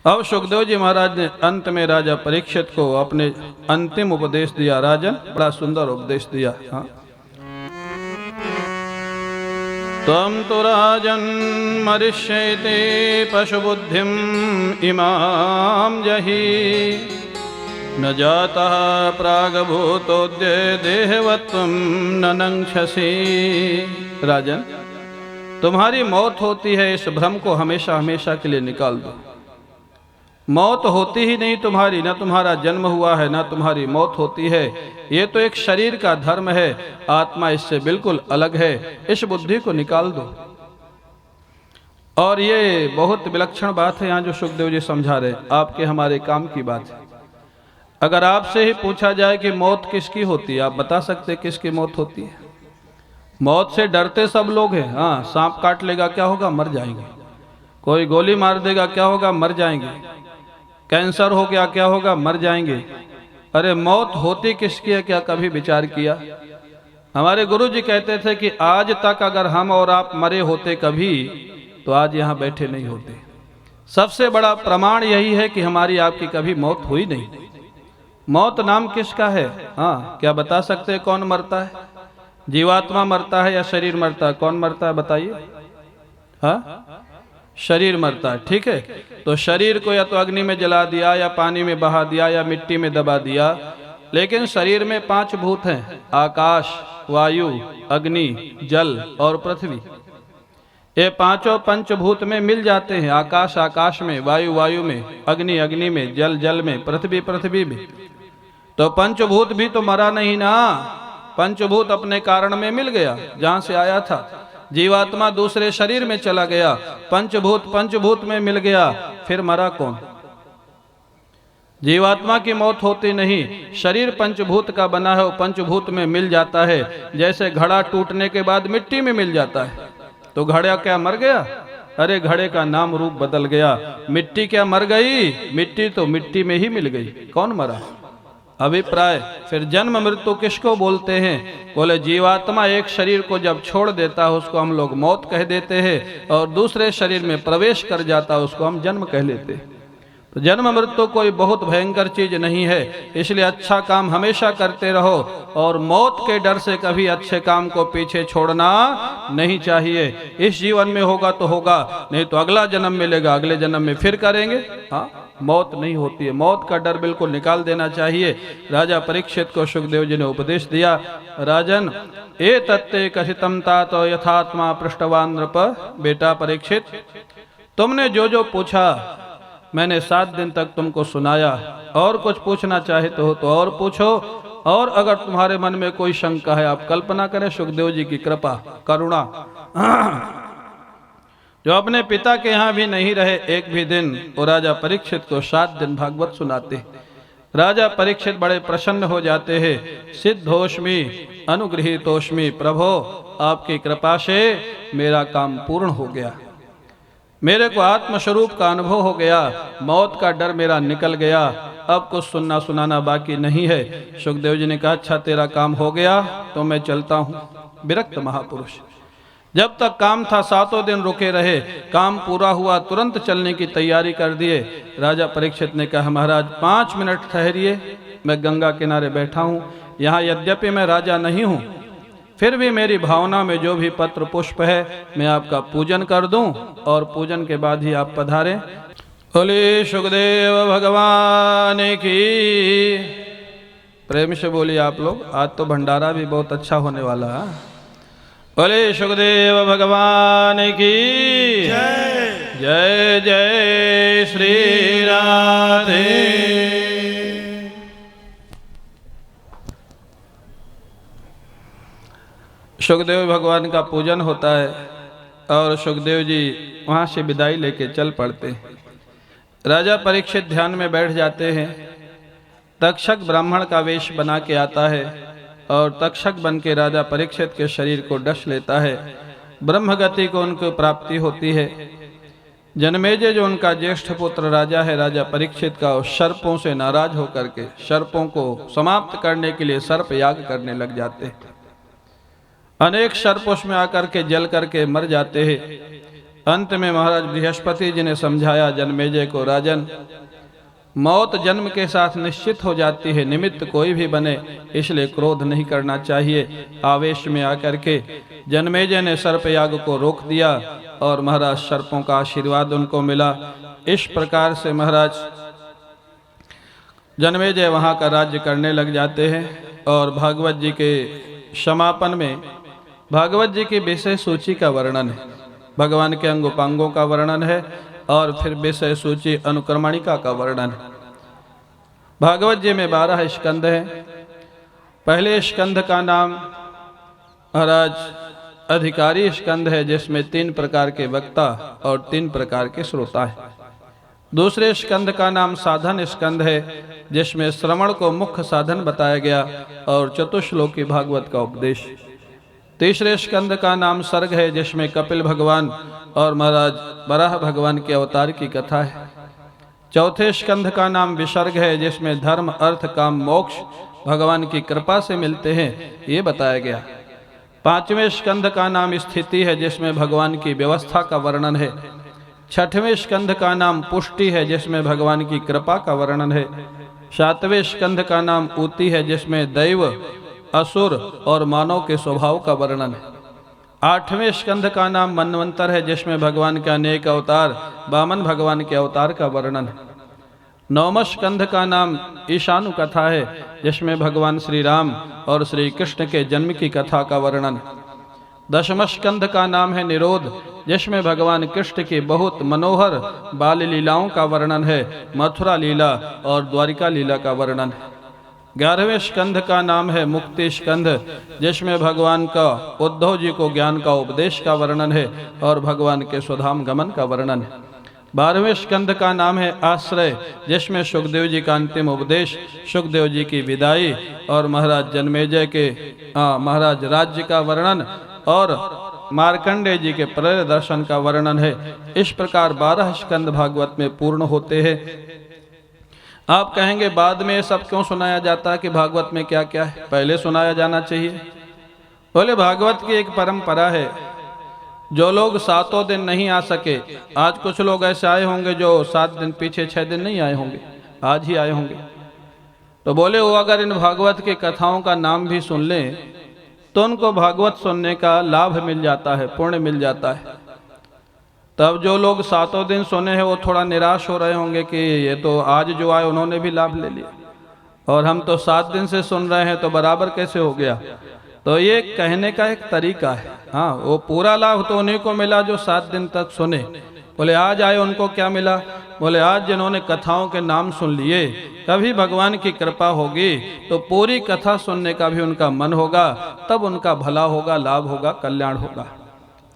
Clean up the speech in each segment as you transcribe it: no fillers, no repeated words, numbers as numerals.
अब सुखदेव जी महाराज ने अंत में राजा परीक्षित को अपने अंतिम उपदेश दिया। राजन, बड़ा सुंदर उपदेश दिया। हाँ, त्वं तु राजन् मरिष्यते पशुबुद्धिम इमां जहि न जातः प्रागभूतोद्य देहवत्वं न नंक्षसि। राजन, तुम्हारी मौत होती है, इस भ्रम को हमेशा हमेशा के लिए निकाल दो। मौत होती ही नहीं तुम्हारी, ना तुम्हारा जन्म हुआ है, ना तुम्हारी मौत होती है। ये तो एक शरीर का धर्म है, आत्मा इससे बिल्कुल अलग है। इस बुद्धि को निकाल दो। और ये बहुत विलक्षण बात है यहाँ जो सुखदेव जी समझा रहे, आपके हमारे काम की बात है। अगर आपसे ही पूछा जाए कि मौत किसकी होती है, आप बता सकते किसकी मौत होती है? मौत से डरते सब लोग हैं। हाँ, सांप काट लेगा क्या होगा? मर जाएंगे। कोई गोली मार देगा क्या होगा? मर जाएंगे। कैंसर हो गया क्या होगा? मर जाएंगे। अरे मौत होती किसकी है, क्या कभी विचार किया? हमारे गुरु जी कहते थे कि आज तक अगर हम और आप मरे होते कभी, तो आज यहाँ बैठे नहीं होते। सबसे बड़ा प्रमाण यही है कि हमारी आपकी कभी मौत हुई नहीं। मौत नाम किसका है? हाँ, क्या बता सकते हैं कौन मरता है? जीवात्मा मरता है या शरीर मरता है? कौन मरता है बताइए? हाँ, शरीर मरता है। ठीक है, तो शरीर को या तो अग्नि में जला दिया, या पानी में बहा दिया, या मिट्टी में दबा दिया। लेकिन शरीर में 5 भूत हैं, आकाश, वायु, अग्नि, जल और पृथ्वी। ये पांचों पंचभूत में मिल जाते हैं। आकाश आकाश में, वायु वायु में, अग्नि अग्नि में, जल जल में, पृथ्वी पृथ्वी में। तो पंचभूत भी तो मरा नहीं ना। पंचभूत अपने कारण में मिल गया, जहां से आया था। जीवात्मा दूसरे शरीर में चला गया, पंचभूत में मिल गया, फिर मरा कौन? जीवात्मा की मौत होती नहीं। शरीर पंचभूत का बना है, वो पंचभूत में मिल जाता है। जैसे घड़ा टूटने के बाद मिट्टी में मिल जाता है, तो घड़ा क्या मर गया? अरे घड़े का नाम रूप बदल गया। मिट्टी क्या मर गई? मिट्टी तो मिट्टी में ही मिल गई। कौन मरा? अभिप्राय। फिर जन्म मृत्यु किसको बोलते हैं? बोले जीवात्मा एक शरीर को जब छोड़ देता है उसको हम लोग मौत कह देते हैं, और दूसरे शरीर में प्रवेश कर जाता है उसको हम जन्म कह लेते हैं। तो जन्म मृत्यु कोई बहुत भयंकर चीज नहीं है। इसलिए अच्छा काम हमेशा करते रहो, और मौत के डर से कभी अच्छे काम को पीछे छोड़ना नहीं चाहिए। इस जीवन में होगा तो होगा, नहीं तो अगला जन्म मिलेगा, अगले जन्म में फिर करेंगे। हाँ, मौत नहीं होती है। मौत का डर बिल्कुल निकाल देना चाहिए। राजा परीक्षित को सुखदेव जी ने उपदेश दिया। राजन, ए तत्ते कथितम तात यथात्मा पृष्ठवान नृप। बेटा परीक्षित, तुमने जो जो पूछा मैंने 7 दिन तक तुमको सुनाया। और कुछ पूछना चाहे तो और पूछो। और अगर तुम्हारे मन में कोई शंका है, आप कल्पना करें सुखदेव जी की कृपा करुणा, जो अपने पिता के यहाँ भी नहीं रहे एक भी दिन, वो राजा परीक्षित को 7 दिन भागवत सुनाते। राजा परीक्षित बड़े प्रसन्न हो जाते हैं। सिद्धोष्मी अनुगृहीतोष्मी, प्रभो आपकी कृपा से मेरा काम पूर्ण हो गया। मेरे को आत्मस्वरूप का अनुभव हो गया। मौत का डर मेरा निकल गया। अब कुछ सुनना सुनाना बाकी नहीं है। सुखदेव जी ने कहा, अच्छा तेरा काम हो गया तो मैं चलता हूँ। विरक्त महापुरुष। जब तक काम था 7 दिन रुके रहे। काम पूरा हुआ, तुरंत चलने की तैयारी कर दिए। राजा परीक्षित ने कहा, महाराज 5 मिनट ठहरिए, मैं गंगा किनारे बैठा हूँ। यहाँ यद्यपि मैं राजा नहीं हूँ, फिर भी मेरी भावना में जो भी पत्र पुष्प है मैं आपका पूजन कर दूं, और पूजन के बाद ही आप पधारें। बोले सुखदेव भगवान की। प्रेम से बोलिए आप लोग, आज तो भंडारा भी बहुत अच्छा होने वाला है। बोले सुखदेव भगवान की जय। जय जय श्री राधे। सुखदेव भगवान का पूजन होता है, और सुखदेव जी वहाँ से विदाई लेके चल पड़ते हैं। राजा परीक्षित ध्यान में बैठ जाते हैं। तक्षक ब्राह्मण का वेश बना के आता है, और तक्षक बन के राजा परीक्षित के शरीर को डस लेता है। ब्रह्मगति को उनको प्राप्ति होती है। जनमेजय जो उनका ज्येष्ठ पुत्र राजा है, राजा परीक्षित का, सर्पों से नाराज होकर के सर्पों को समाप्त करने के लिए सर्प याग करने लग जाते हैं। अनेक सर्प उसमें आकर के जल करके मर जाते हैं। अंत में महाराज बृहस्पति जी ने समझाया जन्मेजय को, राजन मौत जन्म के साथ निश्चित हो जाती है, निमित्त कोई भी बने, इसलिए क्रोध नहीं करना चाहिए। आवेश में आकर के जन्मेजय ने सर्पयाग को रोक दिया और महाराज सर्पों का आशीर्वाद उनको मिला। इस प्रकार से महाराज जन्मेजय वहाँ का राज्य करने लग जाते हैं। और भागवत जी के समापन में भागवत जी की विषय सूची का वर्णन है, भगवान के अंग उपांगों का वर्णन है और फिर विषय सूची अनुक्रमणिका का वर्णन है। भागवत जी में 12 स्कंद हैं। पहले स्कंद का नाम महाराज अधिकारी स्कंद है, जिसमें 3 प्रकार के वक्ता और 3 प्रकार के श्रोता है। दूसरे स्कंद का नाम साधन स्कंद है, जिसमें श्रवण को मुख्य साधन बताया गया और चतुश्लोकी भागवत का उपदेश। तीसरे स्कंद का नाम सर्ग है, जिसमें कपिल भगवान और महाराज वराह भगवान के अवतार की कथा है। चौथे स्कंद का नाम विसर्ग है, जिसमें धर्म अर्थ काम मोक्ष भगवान की कृपा से मिलते हैं, ये बताया गया। पांचवें स्कंद का नाम स्थिति है, जिसमें भगवान की व्यवस्था का वर्णन है। छठवें स्कंद का नाम पुष्टि है, जिसमें भगवान की कृपा का वर्णन है। सातवें स्कंद का नाम ऊति है, जिसमें दैव असुर और मानव के स्वभाव का वर्णन है। आठवें स्कंद का नाम मनवंतर है, जिसमें भगवान के अनेक अवतार वामन भगवान के अवतार का वर्णन है। नौवें स्कंद का नाम ईशानु कथा है, जिसमें भगवान श्री राम और श्री कृष्ण के जन्म की कथा का वर्णन है। 10वें स्कंद का नाम है निरोध, जिसमें भगवान कृष्ण की बहुत मनोहर बाल लीलाओं का वर्णन है, मथुरा लीला और द्वारिका लीला का वर्णन है। 11वें स्कंद का नाम है मुक्ति स्कंद, जिसमें भगवान का उद्धव जी को ज्ञान का उपदेश का वर्णन है और भगवान के स्वधाम गमन का वर्णन है। 12वें स्कंद का नाम है आश्रय, जिसमें सुखदेव जी का अंतिम उपदेश, सुखदेव जी की विदाई और महाराज जन्मेजय के महाराज राज्य का वर्णन और मार्कंडेय जी के प्रेर दर्शन का वर्णन है। इस प्रकार 12 स्कंद भागवत में पूर्ण होते हैं। आप कहेंगे बाद में सब क्यों सुनाया जाता है कि भागवत में क्या क्या है, पहले सुनाया जाना चाहिए। बोले भागवत की एक परंपरा है, जो लोग 7 दिन नहीं आ सके, आज कुछ लोग ऐसे आए होंगे जो 7 दिन पीछे 6 दिन नहीं आए होंगे, आज ही आए होंगे, तो बोले वो अगर इन भागवत की कथाओं का नाम भी सुन लें तो उनको भागवत सुनने का लाभ मिल जाता है, पुण्य मिल जाता है। तब जो लोग 7 दिन सुने हैं वो थोड़ा निराश हो रहे होंगे कि ये तो आज जो आए उन्होंने भी लाभ ले लिया और हम तो 7 दिन से सुन रहे हैं, तो बराबर कैसे हो गया। तो ये कहने का एक तरीका है। हाँ, वो पूरा लाभ तो उन्हीं को मिला जो 7 दिन तक सुने। बोले आज आए उनको क्या मिला, बोले आज जिन्होंने कथाओं के नाम सुन लिए, कभी भगवान की कृपा होगी तो पूरी कथा सुनने का भी उनका मन होगा, तब उनका भला होगा, लाभ होगा, कल्याण होगा।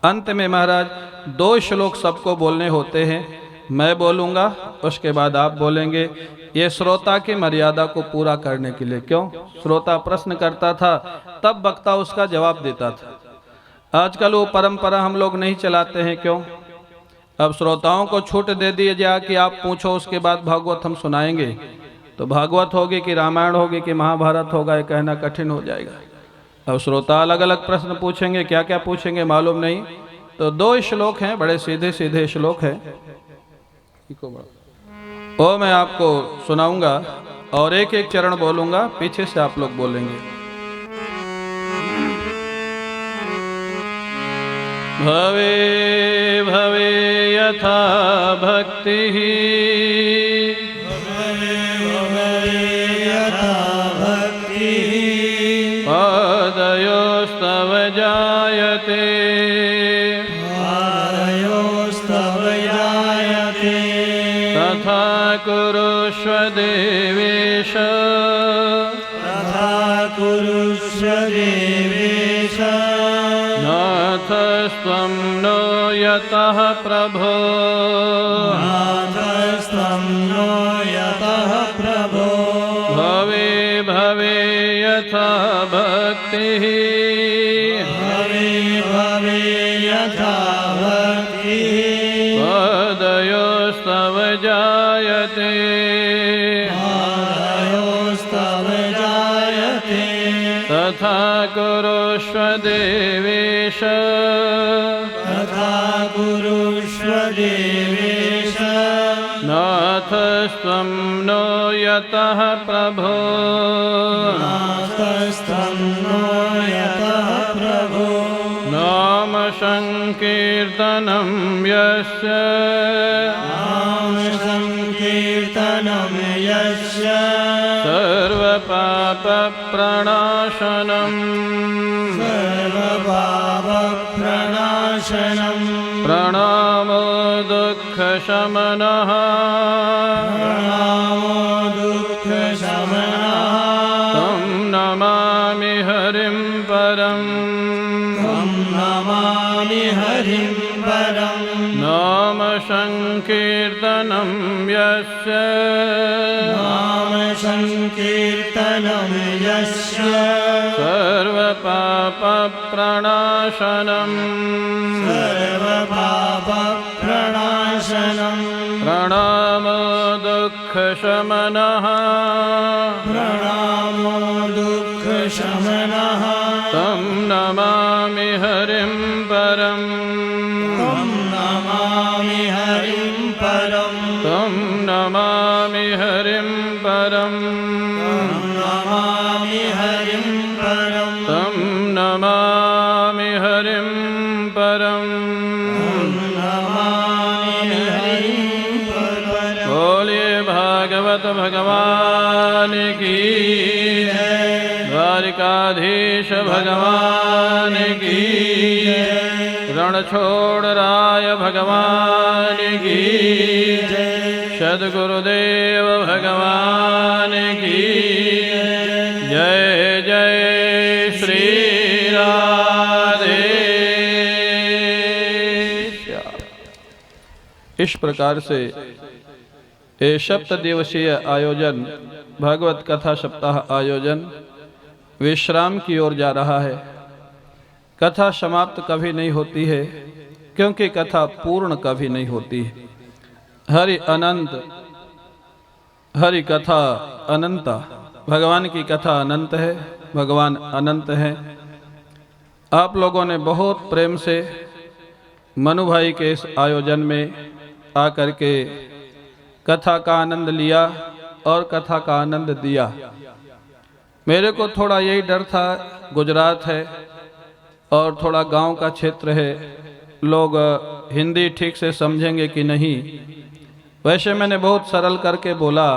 अंत में महाराज 2 श्लोक सबको बोलने होते हैं, मैं बोलूँगा उसके बाद आप बोलेंगे। ये श्रोता की मर्यादा को पूरा करने के लिए, क्यों श्रोता प्रश्न करता था तब वक्ता उसका जवाब देता था। आजकल वो परंपरा हम लोग नहीं चलाते हैं, क्यों। अब श्रोताओं को छूट दे दिए जाए कि आप पूछो उसके बाद भागवत हम सुनाएंगे, तो भागवत होगी कि रामायण होगी कि महाभारत होगा, ये कहना कठिन हो जाएगा। अब श्रोता अलग अलग प्रश्न पूछेंगे, क्या क्या पूछेंगे मालूम नहीं। तो 2 श्लोक हैं, बड़े सीधे सीधे श्लोक हैं, वो मैं आपको सुनाऊंगा और एक एक चरण बोलूंगा, पीछे से आप लोग बोलेंगे। भवे भवे यथा भक्ति, भवे भवे यथा भक्ति, पादयोस्तव जायते, पादयोस्तव जायते, तथा कुरुष्व देवेश, तथा कुरुष्व देवेश, नाथस्त्वं नो यतः प्रभो, नाथस्त्वं नो यतः प्रभो, भवे भवे यथा भक्तिः, भवे भवे यथा भक्तिः, पादयोस्तव जायते, पादयोस्तव जायते, तथा कुरुष्व देवेश, तथा कुरुष्व नाथस्त्वं नो यतः प्रभो नाथस्त्वं नो यतः प्रभो नाम संकीर्तनं यस्य नाम संकीर्तनं यस्य सर्वपापप्रणाशनं सर्वपापप्रणाशनं प्रणामो दुःखशमनः प्रणामो दुःखशमनः तं नमामि हरिं परम् तं नमामि हरिं परम् नाम संकीर्तनं यस्य नाम संकीर्तनं यस्य सर्वपापप्रणाशनं सर्वपापप्रणाशनं प्रणामो दुःखशमनः प्रणामो दुःखशमनः तं नमामि हरिं परम् तं नमामि हरिं परम् तं नमामि हरिं परम् नमामि हरिं परम् तं नमामि हरिं परम् नमामि हरिं परम् बोलिए भागवत भगवान की द्वारिकाधीश भगवान की रणछोड़ राय भगवान की सद्गुरुदेव भगवान की जय जय श्री राधे। इस प्रकार से ये सप्त दिवसीय आयोजन भागवत कथा सप्ताह आयोजन विश्राम की ओर जा रहा है। कथा समाप्त कभी नहीं होती है क्योंकि कथा पूर्ण कभी नहीं होती है। हरि अनंत, हरि कथा अनंता, भगवान की कथा अनंत है, भगवान अनंत है। आप लोगों ने बहुत प्रेम से मनु भाई के इस आयोजन में आकर के कथा का आनंद लिया और कथा का आनंद दिया। मेरे को थोड़ा यही डर था, गुजरात है और थोड़ा गांव का क्षेत्र है, लोग हिंदी ठीक से समझेंगे कि नहीं। वैसे मैंने बहुत सरल करके बोला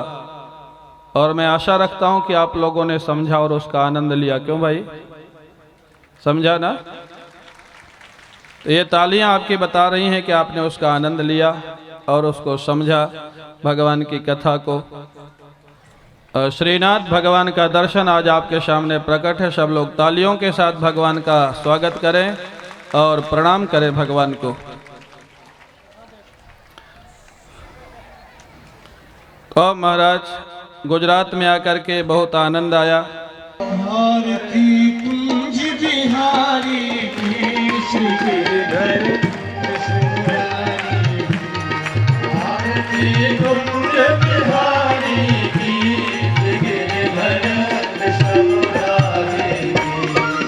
और मैं आशा रखता हूं कि आप लोगों ने समझा और उसका आनंद लिया। क्यों भाई, समझा ना? ये तालियां आपकी बता रही हैं कि आपने उसका आनंद लिया और उसको समझा, भगवान की कथा को। श्रीनाथ भगवान का दर्शन आज आपके सामने प्रकट है। सब लोग तालियों के साथ भगवान का स्वागत करें और प्रणाम करें भगवान को। तो महाराज, गुजरात में आकर के बहुत आनंद आया। आरती कुंज बिहारी की श्री गिरधर कृष्णमुरारी। आरती कुंज बिहारी की श्री गिरधर कृष्णमुरारी।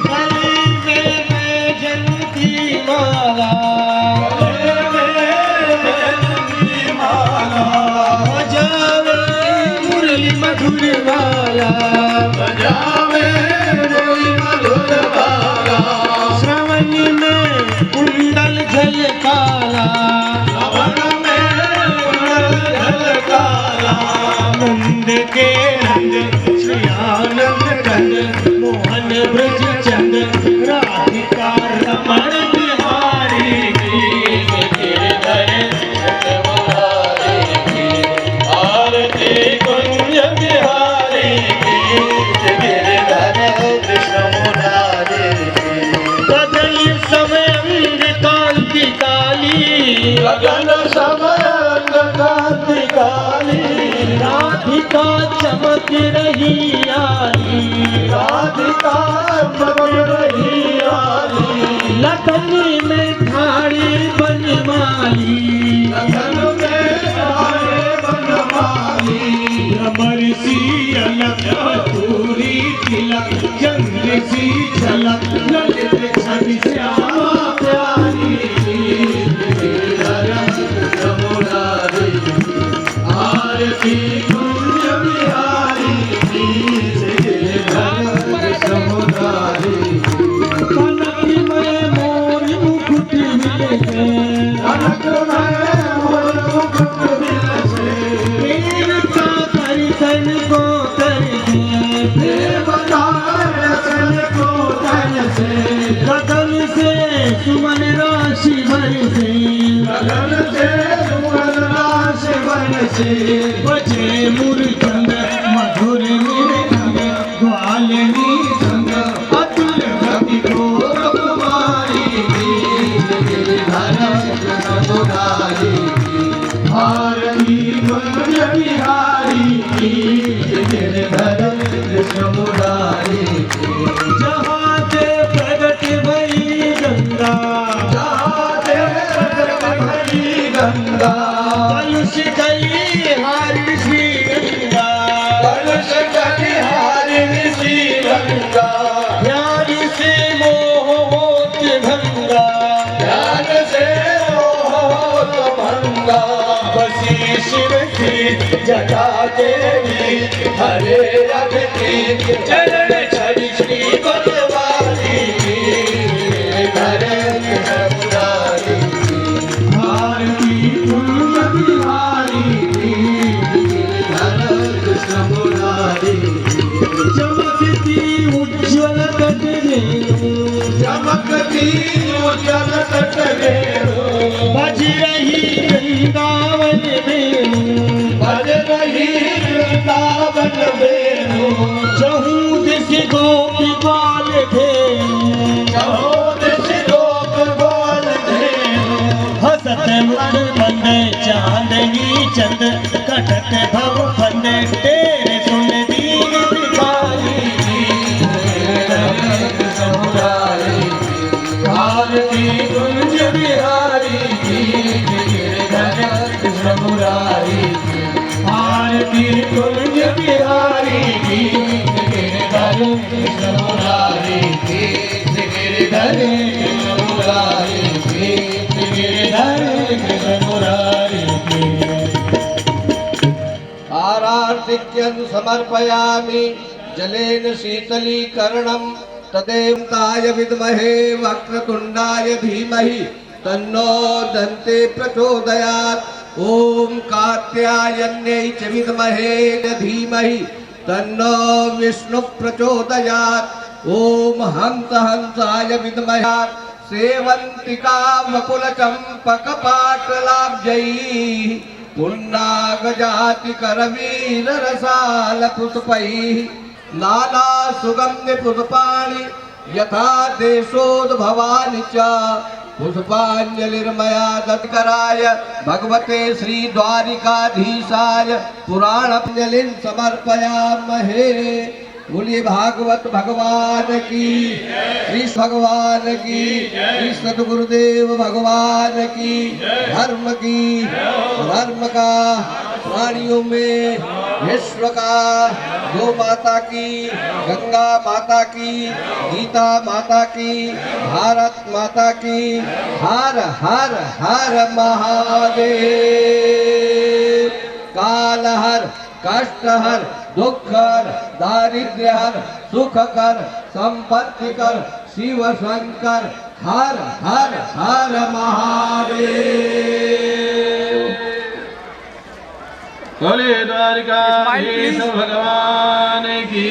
गले में वैजयंती माला, गले में वैजयंती माला, बजावे मुरली मधुर वाला, बजावे मुरली मधुर वाला। श्रवण में कुंडल झलकाला, श्रवण में कुंडल झलकाला। नंद के नंद श्री आनंद कंद, मोहन ब्रज चंद राधिका रमण बिहारी की गिरधर कृष्णमुरारी की। आरती कुंज बिहारी की गिरधर कृष्णमुरारी की। गगन समय अंग कांति काली, गगन समय अंग कांति काली। राधिका चमक रही आली, राधिका चमक रही आली। लगन में ठाड़े बनमाली, लगन में ठाड़े बनमाली। भ्रमर सी अलग पूरी तिलक, चंद्र सी झलक ललित छवि श्यामा प्यारी। गिरधर कृष्णमुरारी। कान से बजे मूर्छंद मधुर मृदंग ग्वालिनी संग अतुल गति को कुमारी गिरिधर समुदारी भारती कुंज बिहारी गिरिधर समुदारी जहाँ ते प्रगट भई गंगा गंगा कलुष गली हारी श्री गंगा कलुष गली हारी श्री गंगा ज्ञान से मोह होत भंगा ज्ञान से मोह होत भंगा बसी शिव की जटा देवी हरे रंग की चरण छवि श्री बनवारी हरे समुदारी भारती कुंज बिहारी गिरिधर समुदारी चमकती उज्ज्वल तट रेणु चमकती उज्ज्वल तट रेणु बज रही वृंदावन वेणु बज रही वृंदावन वेणु चहु दिश गोपी ग्वाल धेनु चहु दिश गोप ग्वाल धेनु हसत मुख मंद चांदनी चंद कटक भव फंद तेरे सुन दीन भिखारी समुदारी भारती कुंज बिहारी गिरिधर समुदारी भारती कुंज बिहारी गिरिधर समुदारी गिरिधर समुदारी आरार्तिक्यं समर्पयामि जलेन शीतलीकरणं तदेवताय विद्महे वक्रतुण्डाय धीमहि तन्नो दन्ते प्रचोदयात् ॐ कात्यायन्यै च विद्महे धीमहि तन्नो विष्णु प्रचोदयात् ॐ हंसाय विद्महे सेवंतिका वकुल चंपक पाटलाब्जैः पुन्नागजाति करवीर रसाल पुष्पैः नाना सुगंधि पुष्पाणि यथा देशोद्भवानि च पुष्पांजलिर्मया दत्कराय भगवते श्री द्वारिकाधीशाय पुराणांजलिं समर्पयामहे। बोलिए भागवत भगवान की, कृष्ण भगवान की, श्री सद्गुरुदेव भगवान की, धर्म की, धर्म का, प्राणियों में विश्व का, गौ माता की, गंगा माता की, गीता माता की, भारत माता की, हर हर हर महादेव। काल हर, कष्ट हर, दुख हर, दारिद्र्य हर, सुख कर, संपत्ति कर, शिव शंकर हर हर हर महादेव। बोले द्वारिकाधीश भगवान की।